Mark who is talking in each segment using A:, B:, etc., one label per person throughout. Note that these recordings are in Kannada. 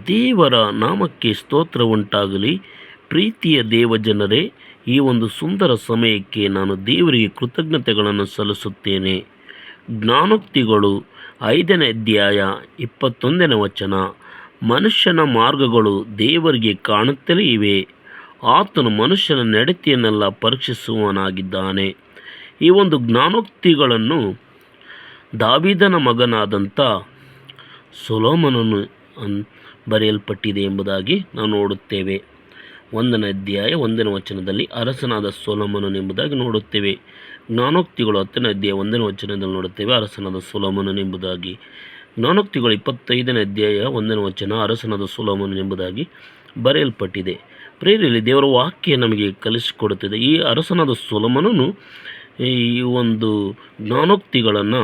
A: ದೇವರ ನಾಮಕ್ಕೆ ಸ್ತೋತ್ರ ಉಂಟಾಗಲಿ. ಪ್ರೀತಿಯ ದೇವಜನರೇ, ಈ ಒಂದು ಸುಂದರ ಸಮಯಕ್ಕೆ ನಾನು ದೇವರಿಗೆ ಕೃತಜ್ಞತೆಗಳನ್ನು ಸಲ್ಲಿಸುತ್ತೇನೆ. ಜ್ಞಾನೋಕ್ತಿಗಳು 5ನೇ ಅಧ್ಯಾಯ 21ನೇ ವಚನ. ಮನುಷ್ಯನ ಮಾರ್ಗಗಳು ದೇವರಿಗೆ ಕಾಣುತ್ತಲೇ ಇವೆ, ಆತನು ಮನುಷ್ಯನ ನಡತೆಯನ್ನೆಲ್ಲ ಪರೀಕ್ಷಿಸುವವನಾಗಿದ್ದಾನೆ. ಈ ಒಂದು ಜ್ಞಾನೋಕ್ತಿಗಳನ್ನು ದಾವೀದನ ಮಗನಾದಂಥ ಸೊಲೊಮೋನನು ಬರೆಯಲ್ಪಟ್ಟಿದೆ ಎಂಬುದಾಗಿ ನಾವು ನೋಡುತ್ತೇವೆ. 1ನೇ ಅಧ್ಯಾಯ 1ನೇ ವಚನದಲ್ಲಿ ಅರಸನಾದ ಸೊಲೊಮೋನನು ಎಂಬುದಾಗಿ ನೋಡುತ್ತೇವೆ. ಜ್ಞಾನೋಕ್ತಿಗಳು 10ನೇ ಅಧ್ಯಾಯ 1ನೇ ವಚನದಲ್ಲಿ ನೋಡುತ್ತೇವೆ ಅರಸನಾದ ಸೊಲೊಮೋನನು ಎಂಬುದಾಗಿ. ಜ್ಞಾನೋಕ್ತಿಗಳು 25ನೇ ಅಧ್ಯಾಯ 1ನೇ ವಚನ ಅರಸನಾದ ಸೊಲೊಮೋನನು ಎಂಬುದಾಗಿ ಬರೆಯಲ್ಪಟ್ಟಿದೆ. ಪ್ರೇರಿಯಲ್ಲಿ ದೇವರ ವಾಕ್ಯ ನಮಗೆ ಕಲಿಸಿಕೊಡುತ್ತದೆ. ಈ ಅರಸನಾದ ಸೊಲೊಮೋನನು ಈ ಒಂದು ಜ್ಞಾನೋಕ್ತಿಗಳನ್ನು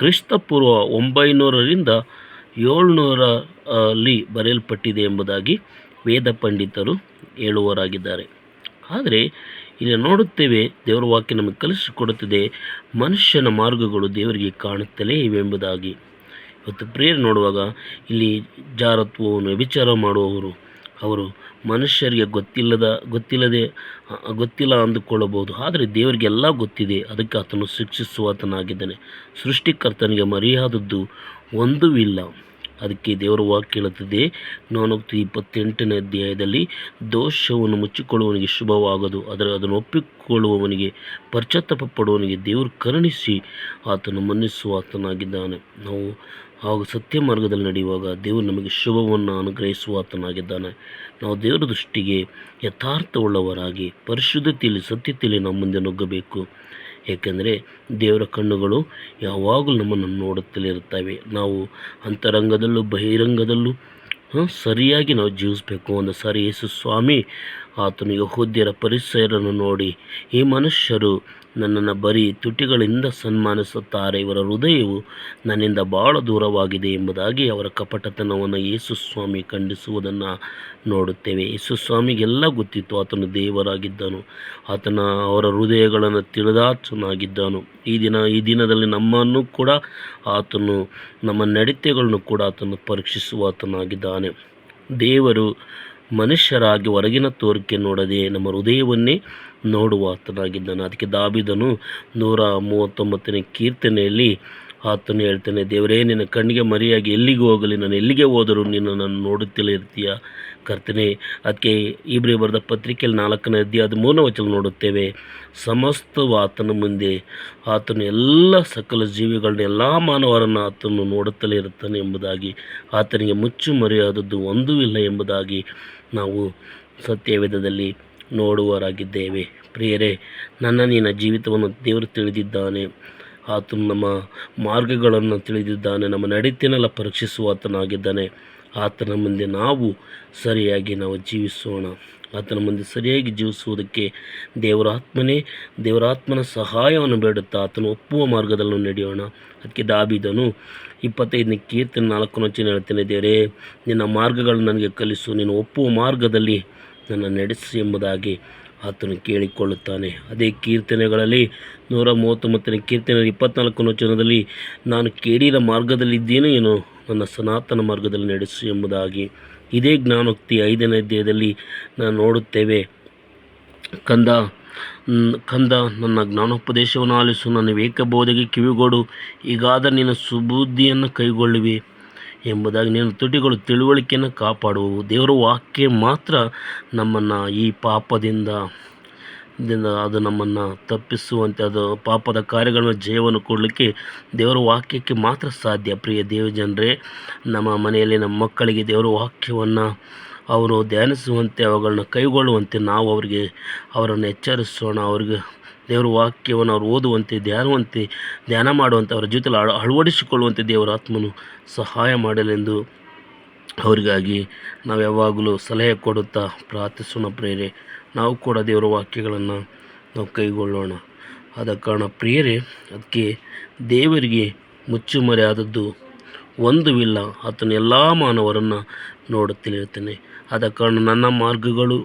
A: ಕ್ರಿಸ್ತಪೂರ್ವ 900ರಿಂದ 700 ಬರೆಯಲ್ಪಟ್ಟಿದೆ ಎಂಬುದಾಗಿ ವೇದ ಪಂಡಿತರು ಹೇಳುವವರಾಗಿದ್ದಾರೆ. ಆದರೆ ಇಲ್ಲಿ ನೋಡುತ್ತೇವೆ, ದೇವರ ವಾಕ್ಯ ನಮಗೆ ಕಲಿಸಿಕೊಡುತ್ತದೆ, ಮನುಷ್ಯನ ಮಾರ್ಗಗಳು ದೇವರಿಗೆ ಕಾಣುತ್ತಲೇ ಇವೆ ಎಂಬುದಾಗಿ. ಇವತ್ತು ಪ್ರೇಯರ್ ನೋಡುವಾಗ ಇಲ್ಲಿ ಜಾರತ್ವವನ್ನು ವ್ಯಭಿಚಾರ ಮಾಡುವವರು ಅವರು ಮನುಷ್ಯರಿಗೆ ಗೊತ್ತಿಲ್ಲ ಅಂದುಕೊಳ್ಳಬಹುದು. ಆದರೆ ದೇವರಿಗೆ ಎಲ್ಲ ಗೊತ್ತಿದೆ. ಅದಕ್ಕೆ ಆತನು ಶಿಕ್ಷಿಸುವ ಆತನಾಗಿದ್ದಾನೆ. ಸೃಷ್ಟಿಕರ್ತನಿಗೆ ಮರೆಯಾದದ್ದು ಒಂದೂ ಇಲ್ಲ. ಅದಕ್ಕೆ ದೇವರ ವಾಕ್ಯ ಹೇಳುತ್ತದೆ, ಜ್ಞಾನೋಕ್ತಿ 28ನೇ ಅಧ್ಯಾಯದಲ್ಲಿ, ದೋಷವನ್ನು ಮುಚ್ಚಿಕೊಳ್ಳುವವನಿಗೆ ಶುಭವಾಗದು, ಆದರೆ ಅದನ್ನು ಒಪ್ಪಿಕೊಳ್ಳುವವನಿಗೆ, ಪಶ್ಚಾತ್ತಾಪ ಪಡುವವನಿಗೆ ದೇವರು ಕರುಣಿಸಿ ಆತನು ಮನ್ನಿಸುವ ಆತನಾಗಿದ್ದಾನೆ. ನಾವು ಹಾಗೂ ಸತ್ಯ ಮಾರ್ಗದಲ್ಲಿ ನಡೆಯುವಾಗ ದೇವರು ನಮಗೆ ಶುಭವನ್ನು ಅನುಗ್ರಹಿಸುವ ಆತನಾಗಿದ್ದಾನೆ. ನಾವು ದೇವರ ದೃಷ್ಟಿಗೆ ಯಥಾರ್ಥವುಳ್ಳವರಾಗಿ ಪರಿಶುದ್ಧತೆಯಲ್ಲಿ ಸತ್ಯತೆಯಲ್ಲಿ ನಾವು ಮುಂದೆ ನುಗ್ಗಬೇಕು. ಏಕೆಂದರೆ ದೇವರ ಕಣ್ಣುಗಳು ಯಾವಾಗಲೂ ನಮ್ಮನ್ನು ನೋಡುತ್ತಲೇ ಇರುತ್ತವೆ. ನಾವು ಅಂತರಂಗದಲ್ಲೂ ಬಹಿರಂಗದಲ್ಲೂ ಸರಿಯಾಗಿ ನಾವು ಜೀವಿಸಬೇಕು. ಒಂದು ಸಾರಿ ಯೇಸು ಸ್ವಾಮಿ ಆತನು ಯೆಹೂದ್ಯರ ಪರಿಸರನ್ನು ನೋಡಿ, ಈ ಮನುಷ್ಯರು ನನ್ನನ್ನು ಬರೀ ತುಟಿಗಳಿಂದ ಸನ್ಮಾನಿಸುತ್ತಾರೆ, ಇವರ ಹೃದಯವು ನನ್ನಿಂದ ಬಹಳ ದೂರವಾಗಿದೆ ಎಂಬುದಾಗಿ ಅವರ ಕಪಟತನವನ್ನು ಯೇಸು ಸ್ವಾಮಿ ಖಂಡಿಸುವುದನ್ನು ನೋಡುತ್ತೇವೆ. ಯೇಸು ಸ್ವಾಮಿಗೆಲ್ಲ ಗೊತ್ತಿತ್ತು, ಆತನು ದೇವರಾಗಿದ್ದನು, ಅವರ ಹೃದಯಗಳನ್ನು ತಿಳಿದಾತನಾಗಿದ್ದನು. ಈ ದಿನದಲ್ಲಿ ನಮ್ಮನ್ನು ಕೂಡ ಆತನು, ನಮ್ಮ ನಡತೆಗಳನ್ನು ಕೂಡ ಆತನು ಪರೀಕ್ಷಿಸುವ ಆತನಾಗಿದ್ದಾನೆ. ದೇವರು ಮನುಷ್ಯರಾಗಿ ಹೊರಗಿನ ತೋರಿಕೆ ನೋಡದೆ ನಮ್ಮ ಹೃದಯವನ್ನೇ ನೋಡುವ ಆತನಾಗಿದ್ದಾನೆ. ಅದಕ್ಕೆ ದಾವೀದನು 139ನೇ ಕೀರ್ತನೆಯಲ್ಲಿ ಆತನು ಹೇಳ್ತಾನೆ, ದೇವರೇ, ನಿನ್ನ ಕಣ್ಣಿಗೆ ಮರೆಯಾಗಿ ಎಲ್ಲಿಗೆ ಹೋಗಲಿ, ನಾನು ಎಲ್ಲಿಗೆ ಹೋದರೂ ನೀನು ನನ್ನ ನೋಡುತ್ತಲೇ ಇರ್ತೀಯ ಕರ್ತನೆ. ಅದಕ್ಕೆ ಇಬ್ರಿಯ ಬರೆದ ಪತ್ರಿಕೆಯಲ್ಲಿ 4ನೇ ಅಧ್ಯಾಯ 13ನೇ ವಚನ ನೋಡುತ್ತೇವೆ, ಸಮಸ್ತವು ಆತನ ಮುಂದೆ, ಆತನು ಎಲ್ಲ ಸಕಲ ಜೀವಿಗಳನ್ನ, ಎಲ್ಲ ಮಾನವರನ್ನು ಆತನು ನೋಡುತ್ತಲೇ ಇರುತ್ತಾನೆ ಎಂಬುದಾಗಿ, ಆತನಿಗೆ ಮುಚ್ಚು ಮರೆಯಾದದ್ದು ಒಂದೂ ಇಲ್ಲ ಎಂಬುದಾಗಿ ನಾವು ಸತ್ಯವೇದದಲ್ಲಿ ನೋಡುವವರಾಗಿದ್ದೇವೆ. ಪ್ರಿಯರೇ, ನಿನ್ನ ಜೀವಿತವನ್ನು ದೇವರು ತಿಳಿದಿದ್ದಾನೆ. ಆತನು ನಮ್ಮ ಮಾರ್ಗಗಳನ್ನು ತಿಳಿದಿದ್ದಾನೆ, ನಮ್ಮ ನಡತೆಯನ್ನೆಲ್ಲ ಪರೀಕ್ಷಿಸುವ ಆತನಾಗಿದ್ದಾನೆ. ಆತನ ಮುಂದೆ ನಾವು ಸರಿಯಾಗಿ ಜೀವಿಸೋಣ. ಆತನ ಮುಂದೆ ಸರಿಯಾಗಿ ಜೀವಿಸುವುದಕ್ಕೆ ದೇವರಾತ್ಮನ ಸಹಾಯವನ್ನು ಬೇಡುತ್ತಾ ಆತನು ಒಪ್ಪುವ ಮಾರ್ಗದಲ್ಲಿ ನಡೆಯೋಣ. ಅದಕ್ಕೆ ದಾವೀದನು 25ನೇ ಕೀರ್ತನೆ 4ನೇ ವಚನ ಹೇಳ್ತೇನೆ, ದೇವರೇ, ನಿನ್ನ ಮಾರ್ಗಗಳನ್ನು ನನಗೆ ಕಲಿಸು, ನೀನು ಒಪ್ಪುವ ಮಾರ್ಗದಲ್ಲಿ ನನ್ನ ನಡೆಸು ಎಂಬುದಾಗಿ ಆತನು ಕೇಳಿಕೊಳ್ಳುತ್ತಾನೆ. ಅದೇ ಕೀರ್ತನೆಗಳಲ್ಲಿ 139ನೇ ಕೀರ್ತನೆಯಲ್ಲಿ 24ನೇ ವಚನದಲ್ಲಿ, ನಾನು ಕೇಡಿನ ಮಾರ್ಗದಲ್ಲಿದ್ದೇನೆ, ಏನು ನನ್ನ ಸನಾತನ ಮಾರ್ಗದಲ್ಲಿ ನಡೆಸು ಎಂಬುದಾಗಿ. ಇದೇ ಜ್ಞಾನೋಕ್ತಿ 5ನೇ ಅಧ್ಯಾಯದಲ್ಲಿ ನಾವು ನೋಡುತ್ತೇವೆ, ಕಂದ ನನ್ನ ಜ್ಞಾನೋಪದೇಶವನ್ನು ಆಲಿಸು, ನನ್ನ ವಿವೇಕಬೋಧೆಗೆ ಕಿವಿಗೊಡು, ಈಗಾದ ನಿನ್ನ ಸುಬುದ್ಧಿಯನ್ನು ಕೈಗೊಳ್ಳುವಿ ಎಂಬುದಾಗಿ. ನಿನ್ನ ತುಟಿಗಳು ತಿಳುವಳಿಕೆಯನ್ನು ಕಾಪಾಡುವವು. ದೇವರ ವಾಕ್ಯ ಮಾತ್ರ ನಮ್ಮನ್ನು ಈ ಪಾಪದಿಂದ ಅದು ನಮ್ಮನ್ನು ತಪ್ಪಿಸುವಂತೆ, ಅದು ಪಾಪದ ಕಾರ್ಯಗಳನ್ನು ಜಯವನ್ನು ಕೊಡಲಿಕ್ಕೆ ದೇವರ ವಾಕ್ಯಕ್ಕೆ ಮಾತ್ರ ಸಾಧ್ಯ. ಪ್ರಿಯ ದೇವಜನರೇ, ನಮ್ಮ ಮನೆಯಲ್ಲಿ ನಮ್ಮ ಮಕ್ಕಳಿಗೆ ದೇವರ ವಾಕ್ಯವನ್ನು ಅವರು ಧ್ಯಾನಿಸುವಂತೆ, ಅವುಗಳನ್ನ ಕೈಗೊಳ್ಳುವಂತೆ ನಾವು ಅವರನ್ನು ಎಚ್ಚರಿಸೋಣ. ಅವ್ರಿಗೆ ದೇವರ ವಾಕ್ಯವನ್ನು ಅವರು ಓದುವಂತೆ, ಧ್ಯಾನ ಮಾಡುವಂತೆ, ಅವರ ಜೊತೆಲಿ ಅಳವಡಿಸಿಕೊಳ್ಳುವಂತೆ ದೇವರ ಆತ್ಮನು ಸಹಾಯ ಮಾಡಲೆಂದು ಅವರಿಗಾಗಿ ನಾವು ಯಾವಾಗಲೂ ಸಲಹೆ ಕೊಡುತ್ತಾ ಪ್ರಾರ್ಥಿಸೋಣ. ಪ್ರಿಯರೇ, ನಾವು ಕೂಡ ದೇವರ ವಾಕ್ಯಗಳನ್ನು ನಾವು ಕೈಗೊಳ್ಳೋಣ. ಆದ ಕಾರಣ ಪ್ರಿಯರೇ, ಅದಕ್ಕೆ ದೇವರಿಗೆ ಮುಚ್ಚುಮರೆಯಾದದ್ದು ಒಂದೂ ಇಲ್ಲ. ಆತನು ಎಲ್ಲ ಮಾನವರನ್ನು ನೋಡುತ್ತಲಿರ್ತಾನೆ. ಆದ ಕಾರಣ ನನ್ನ ಮಾರ್ಗಗಳು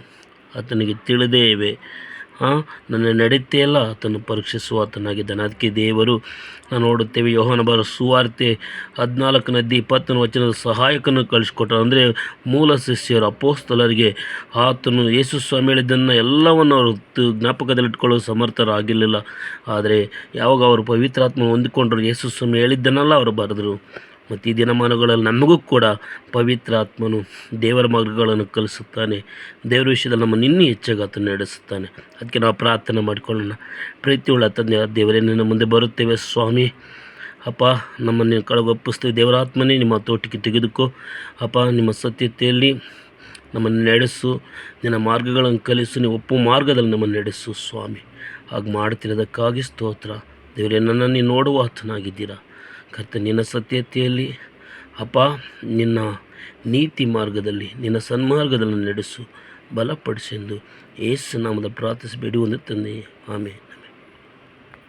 A: ಆತನಿಗೆ ತಿಳಿದೇ ಇವೆ. ನನ್ನ ನಡತೆಯಲ್ಲ ಆತನು ಪರೀಕ್ಷಿಸುವ ಆತನಾಗಿದ್ದಾನೆ. ಅದಕ್ಕೆ ದೇವರು ನಾವು ನೋಡುತ್ತೇವೆ, ಯೋಹಾನ ಬರೆದ ಸುವಾರ್ತೆ 14:20 ಸಹಾಯಕನನ್ನು ಕಳಿಸಿಕೊಟ್ಟರು. ಅಂದರೆ ಮೂಲ ಶಿಷ್ಯರು ಅಪೊಸ್ತಲರಿಗೆ ಆತನು ಯೇಸು ಸ್ವಾಮಿ ಹೇಳಿದ್ದನ್ನು ಎಲ್ಲವನ್ನು ಅವರು ಜ್ಞಾಪಕದಲ್ಲಿಟ್ಕೊಳ್ಳಲು ಸಮರ್ಥರಾಗಿರಲಿಲ್ಲ. ಆದರೆ ಯಾವಾಗ ಅವರು ಪವಿತ್ರಾತ್ಮ ಹೊಂದಿಕೊಂಡರು, ಯೇಸು ಸ್ವಾಮಿ ಹೇಳಿದ್ದನ್ನೆಲ್ಲ ಅವರು ಬರೆದರು. ಮತ್ತು ಈ ದಿನಮಾನಗಳಲ್ಲಿ ನಮಗೂ ಕೂಡ ಪವಿತ್ರಾತ್ಮನು ದೇವರ ಮಾರ್ಗಗಳನ್ನು ಕಲಿಸುತ್ತಾನೆ. ದೇವರ ವಿಷಯದಲ್ಲಿ ನಮ್ಮನ್ನು ಇನ್ನೂ ಹೆಚ್ಚಾಗಿ ಆತನು ನಡೆಸುತ್ತಾನೆ. ಅದಕ್ಕೆ ನಾವು ಪ್ರಾರ್ಥನೆ ಮಾಡಿಕೊಳ್ಳೋಣ. ಪ್ರೀತಿಯುಳ್ಳ ತಂದೆ ದೇವರೇ, ನಿನ್ನ ಮುಂದೆ ಬರುತ್ತೇವೆ ಸ್ವಾಮಿ. ಅಪ್ಪ, ನಮ್ಮನ್ನು ಕಳಗೊಪ್ಪಿಸ್ತೀವಿ. ದೇವರಾತ್ಮನೇ ನಿಮ್ಮ ತೋಟಿಗೆ ತೆಗೆದುಕೋ ಅಪ್ಪ. ನಿಮ್ಮ ಸತ್ಯತೆಯಲ್ಲಿ ನಮ್ಮನ್ನು ನಡೆಸು, ನಿನ್ನ ಮಾರ್ಗಗಳನ್ನು ಕಲಿಸು, ನೀವು ಒಪ್ಪು ಮಾರ್ಗದಲ್ಲಿ ನಮ್ಮನ್ನು ನಡೆಸು ಸ್ವಾಮಿ. ಹಾಗೆ ಮಾಡ್ತಿರೋದಕ್ಕಾಗಿ ಸ್ತೋತ್ರ ದೇವರೇ. ನನ್ನನ್ನು ನೀನು ನೋಡುವ ಆತನಾಗಿದ್ದೀರಾ ಕರ್ತನೇ. ನಿನ್ನ ಸತ್ಯತೆಯಲ್ಲಿ ಅಪ್ಪ, ನಿನ್ನ ನೀತಿ ಮಾರ್ಗದಲ್ಲಿ, ನಿನ್ನ ಸನ್ಮಾರ್ಗದಲ್ಲಿ ನಡೆಸು, ಬಲಪಡಿಸೆಂದು ಯೇಸು ನಾಮದ ಪ್ರಾರ್ಥಿಸಿ ಬೇಡಿ ಒಂದು ತಂದೆಯೇ, ಆಮೇಲೆ.